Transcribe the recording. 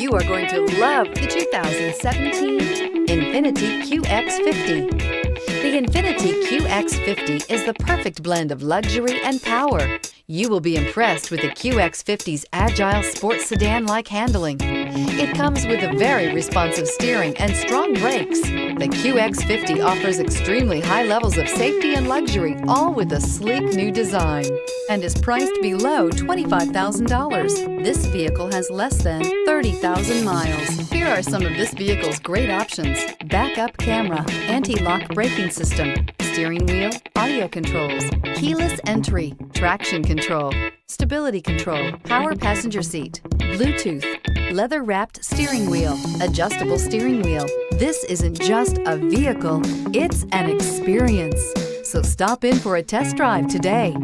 You are going to love the 2017 INFINITI QX50. The INFINITI QX50 is the perfect blend of luxury and power. You will be impressed with the QX50's agile sports sedan-like handling. It comes with a very responsive steering and strong brakes. The QX50 offers extremely high levels of safety and luxury, all with a sleek new design, and is priced below $25,000. This vehicle has less than 30,000 miles. Here are some of this vehicle's great options: backup camera, anti-lock braking system, steering wheel audio controls, keyless entry, traction control, stability control, power passenger seat, Bluetooth, leather-wrapped steering wheel, adjustable steering wheel. This isn't just a vehicle, it's an experience. So stop in for a test drive today.